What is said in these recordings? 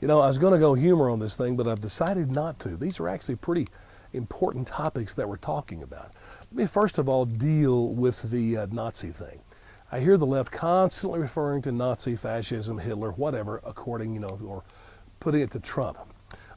You know, I was going to go humor on this thing, but I've decided not to. These are actually pretty important topics that we're talking about. Let me first of all deal with the Nazi thing. I hear the left constantly referring to Nazi, fascism, Hitler, whatever, according, or putting it to Trump.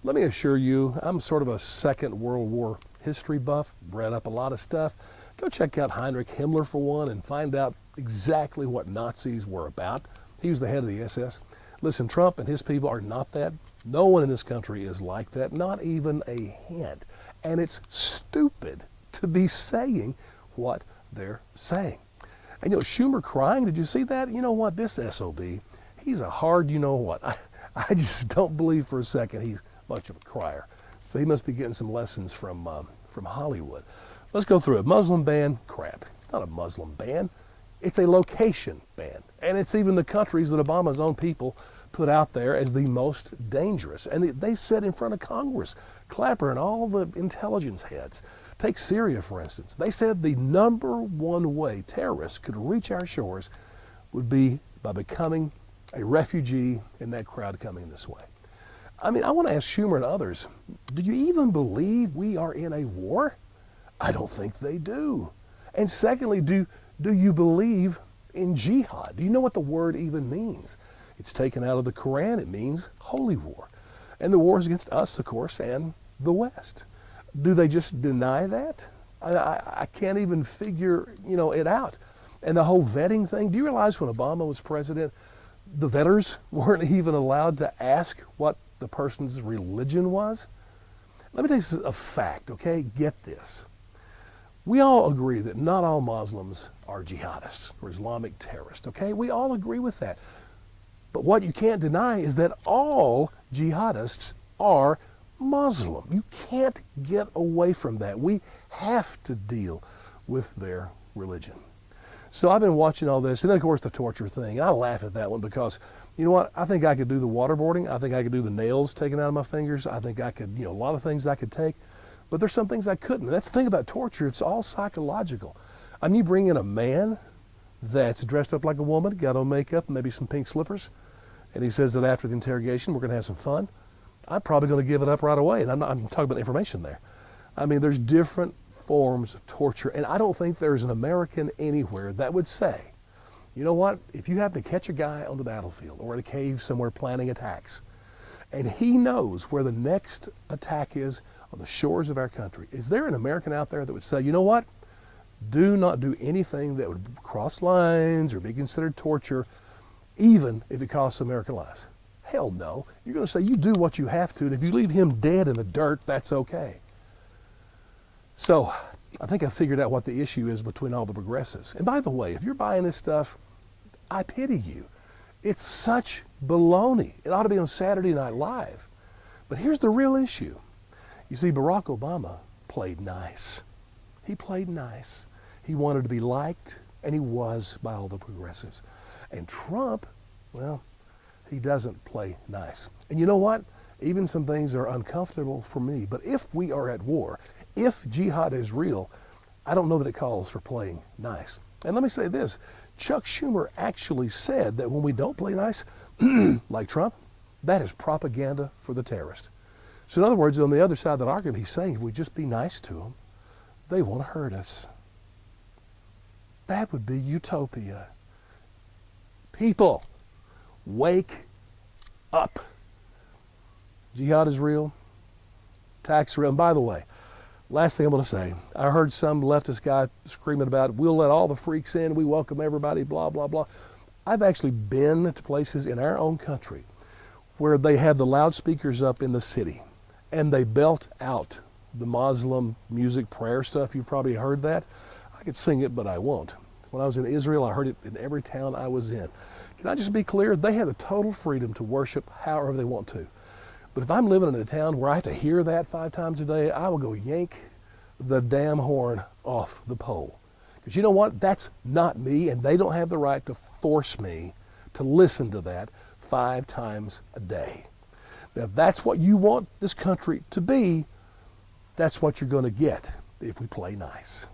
Let me assure you, I'm sort of a Second World War history buff, read up a lot of stuff. Go check out Heinrich Himmler for one and find out exactly what Nazis were about. He was the head of the SS. Listen, Trump and his people are not that. No one in this country is like that, not even a hint. And it's stupid to be saying what they're saying. And Schumer crying, did you see that? You know what, this SOB, he's a hard you-know-what. I just don't believe for a second he's much of a crier. So he must be getting some lessons from Hollywood. Let's go through it. Muslim ban, crap. It's not a Muslim ban. It's a location ban. And it's even the countries that Obama's own people put out there as the most dangerous. And they've said in front of Congress, Clapper and all the intelligence heads. Take Syria, for instance. They said the number one way terrorists could reach our shores would be by becoming a refugee in that crowd coming this way. I mean, I want to ask Schumer and others, do you even believe we are in a war? I don't think they do. And secondly, do you believe in jihad? Do you know what the word even means? It's taken out of the Quran. It means holy war. And the war is against us, of course, and the West. Do they just deny that? I can't even figure, it out. And the whole vetting thing, do you realize when Obama was president, the vetters weren't even allowed to ask what the person's religion was? Let me tell you a fact, okay? Get this. We all agree that not all Muslims are jihadists or Islamic terrorists, okay? We all agree with that. But what you can't deny is that all jihadists are Muslim. You can't get away from that. We have to deal with their religion. So I've been watching all this, and then of course the torture thing. I laugh at that one because, you know what, I think I could do the waterboarding. I think I could do the nails taken out of my fingers. I think I could, a lot of things I could take. But there's some things I couldn't. And that's the thing about torture. It's all psychological. I mean, you bring in a man that's dressed up like a woman, got on makeup, maybe some pink slippers, and he says that after the interrogation, we're going to have some fun. I'm probably going to give it up right away. And I'm talking about information there. I mean, there's different forms of torture. And I don't think there's an American anywhere that would say, you know what, if you happen to catch a guy on the battlefield or in a cave somewhere planning attacks, and he knows where the next attack is on the shores of our country, is there an American out there that would say, you know what, do not do anything that would cross lines or be considered torture, even if it costs American lives? Hell no. You're going to say you do what you have to, and if you leave him dead in the dirt, that's okay. So I think I figured out what the issue is between all the progressives. And by the way, if you're buying this stuff, I pity you. It's such baloney. It ought to be on Saturday Night Live. But here's the real issue. You see, Barack Obama played nice. He played nice. He wanted to be liked, and he was by all the progressives. And Trump, well, he doesn't play nice. And you know what? Even some things are uncomfortable for me. But if we are at war, if jihad is real, I don't know that it calls for playing nice. And let me say this. Chuck Schumer actually said that when we don't play nice, like Trump, that is propaganda for the terrorist. So in other words, on the other side of that argument, he's saying if we just be nice to them, they won't hurt us. That would be utopia. People, wake up. Jihad is real. Attacks are real. And by the way, last thing I'm going to say, I heard some leftist guy screaming about, we'll let all the freaks in, we welcome everybody, blah, blah, blah. I've actually been to places in our own country where they have the loudspeakers up in the city and they belt out the Muslim music prayer stuff. You've probably heard that. I could sing it, but I won't. When I was in Israel, I heard it in every town I was in. Can I just be clear? They have the total freedom to worship however they want to. But if I'm living in a town where I have to hear that 5 times a day, I will go yank the damn horn off the pole. Because you know what? That's not me, and they don't have the right to force me to listen to that 5 times a day. Now, if that's what you want this country to be, that's what you're going to get if we play nice.